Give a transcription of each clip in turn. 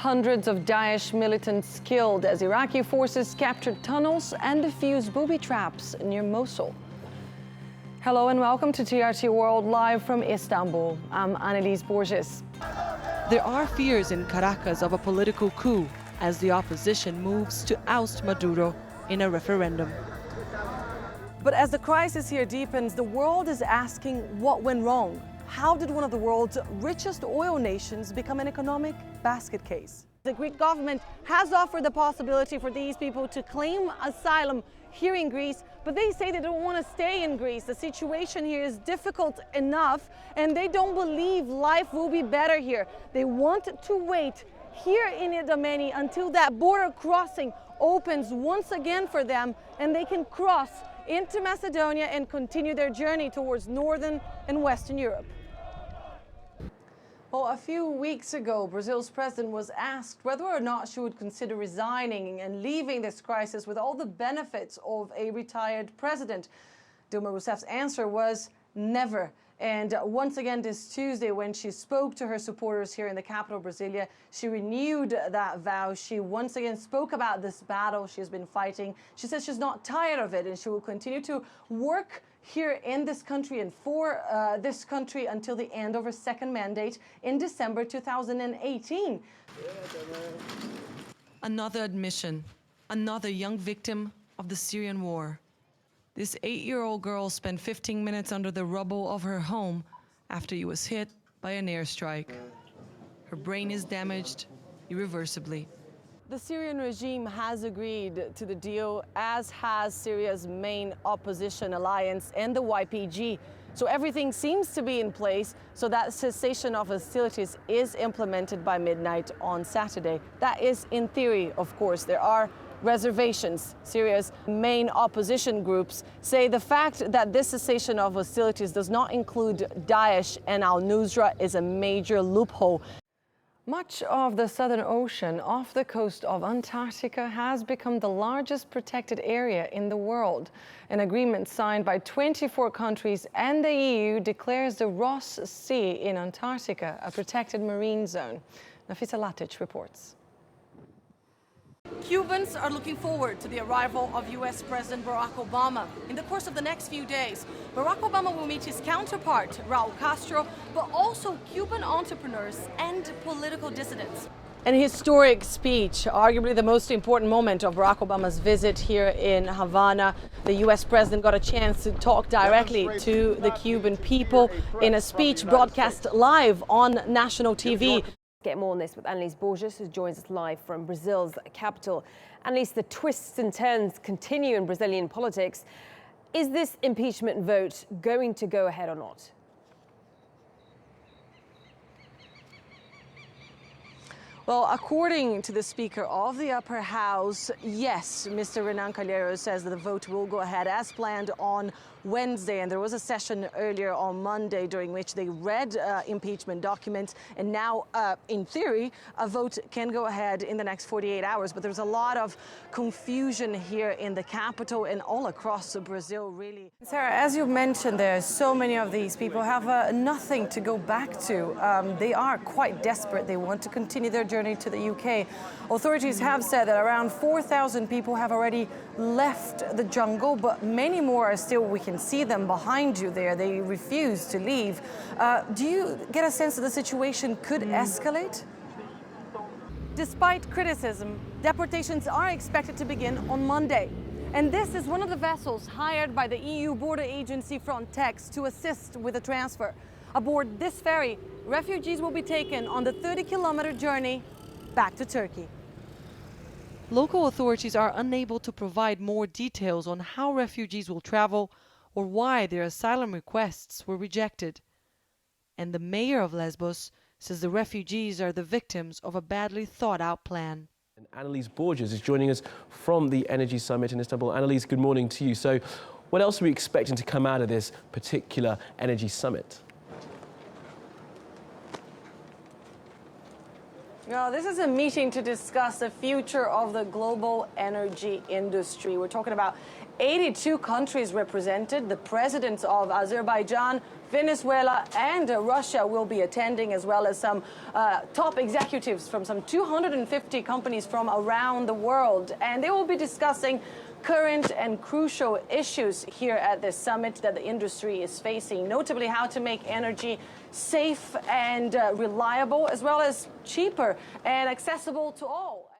Hundreds of Daesh militants killed as Iraqi forces captured tunnels and defused booby traps near Mosul. Hello and welcome to TRT World live from Istanbul. I'm Anelise Borges. There are fears in Caracas of a political coup as the opposition moves to oust Maduro in a referendum. But as the crisis here deepens, the world is asking what went wrong. How did one of the world's richest oil nations become an economic basket case? The Greek government has offered the possibility for these people to claim asylum here in Greece, but they say they don't want to stay in Greece. The situation here is difficult enough, and they don't believe life will be better here. They want to wait here in Idomeni until that border crossing opens once again for them, and they can cross into Macedonia and continue their journey towards Northern and Western Europe. Well, a few weeks ago, Brazil's president was asked whether or not she would consider resigning and leaving this crisis with all the benefits of a retired president. Dilma Rousseff's answer was never. And once again this Tuesday, when she spoke to her supporters here in the capital, Brasilia, she renewed that vow. She once again spoke about this battle she has been fighting. She says she's not tired of it and she will continue to work here in this country and for this country until the end of her second mandate in December 2018. Another admission, another young victim of the Syrian war. This 8-year-old girl spent 15 minutes under the rubble of her home after she was hit by an airstrike. Her brain is damaged irreversibly. The Syrian regime has agreed to the deal, as has Syria's main opposition alliance and the YPG. So everything seems to be in place so that cessation of hostilities is implemented by midnight on Saturday. That is in theory, of course. There are reservations. Syria's main opposition groups say the fact that this cessation of hostilities does not include Daesh and al-Nusra is a major loophole. Much of the Southern Ocean off the coast of Antarctica has become the largest protected area in the world. An agreement signed by 24 countries and the EU declares the Ross Sea in Antarctica a protected marine zone. Nafisa Latic reports. Cubans are looking forward to the arrival of U.S. President Barack Obama. In the course of the next few days, Barack Obama will meet his counterpart, Raul Castro, but also Cuban entrepreneurs and political dissidents. An historic speech, arguably the most important moment of Barack Obama's visit here in Havana. The U.S. president got a chance to talk directly to the Cuban people in a speech broadcast live on national TV. Get more on this with Anelise Borges, who joins us live from Brazil's capital. Anelise, the twists and turns continue in Brazilian politics. Is this impeachment vote going to go ahead or not? Well, according to the Speaker of the Upper House, yes, Mr. Renan Calheiros says that the vote will go ahead as planned on Wednesday. And there was a session earlier on Monday during which they read impeachment documents. And now, in theory, a vote can go ahead in the next 48 hours. But there's a lot of confusion here in the capital and all across Brazil, really. Sarah, as you mentioned, there so many of these people have nothing to go back to. They are quite desperate. They want to continue their journey to the UK. Authorities have said that around 4,000 people have already left the jungle, but many more are still, we can see them behind you there. They refuse to leave. Do you get a sense that the situation could escalate? Despite criticism, deportations are expected to begin on Monday. And this is one of the vessels hired by the EU border agency Frontex to assist with the transfer. Aboard this ferry, refugees will be taken on the 30-kilometer journey back to Turkey. Local authorities are unable to provide more details on how refugees will travel or why their asylum requests were rejected. And the mayor of Lesbos says the refugees are the victims of a badly thought-out plan. And Anelise Borges is joining us from the Energy Summit in Istanbul. Anelise, good morning to you. So what else are we expecting to come out of this particular Energy Summit? Well, this is a meeting to discuss the future of the global energy industry. We're talking about 82 countries represented. The presidents of Azerbaijan, Venezuela and Russia will be attending, as well as some top executives from some 250 companies from around the world. And they will be discussing current and crucial issues here at this summit that the industry is facing, notably how to make energy safe and reliable, as well as cheaper and accessible to all.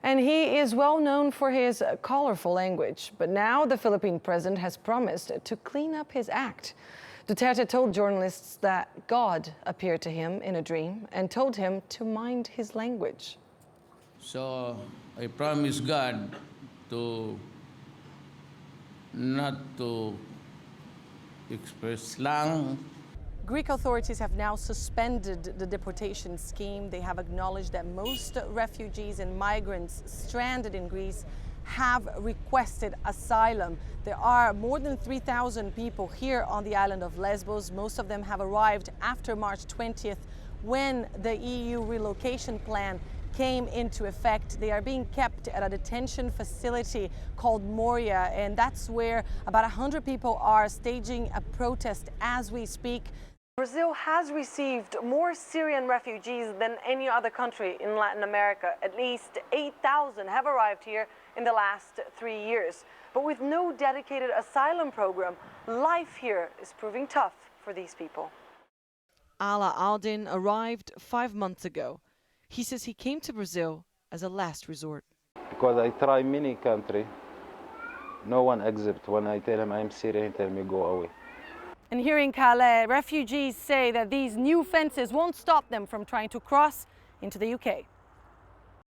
And he is well known for his colorful language. But now the Philippine president has promised to clean up his act. Duterte told journalists that God appeared to him in a dream and told him to mind his language. So I promise God to not to express slang. Greek authorities have now suspended the deportation scheme. They have acknowledged that most refugees and migrants stranded in Greece have requested asylum. There are more than 3,000 people here on the island of Lesbos. Most of them have arrived after March 20th, when the EU relocation plan came into effect. They are being kept at a detention facility called Moria, and that's where about 100 people are staging a protest as we speak. Brazil has received more Syrian refugees than any other country in Latin America. At least 8,000 have arrived here in the last 3 years. But with no dedicated asylum program, life here is proving tough for these people. Ala Aldin arrived 5 months ago. He says he came to Brazil as a last resort. Because I try many countries, no one accepts. When I tell him I'm Syrian, he tell me go away. And here in Calais, refugees say that these new fences won't stop them from trying to cross into the UK.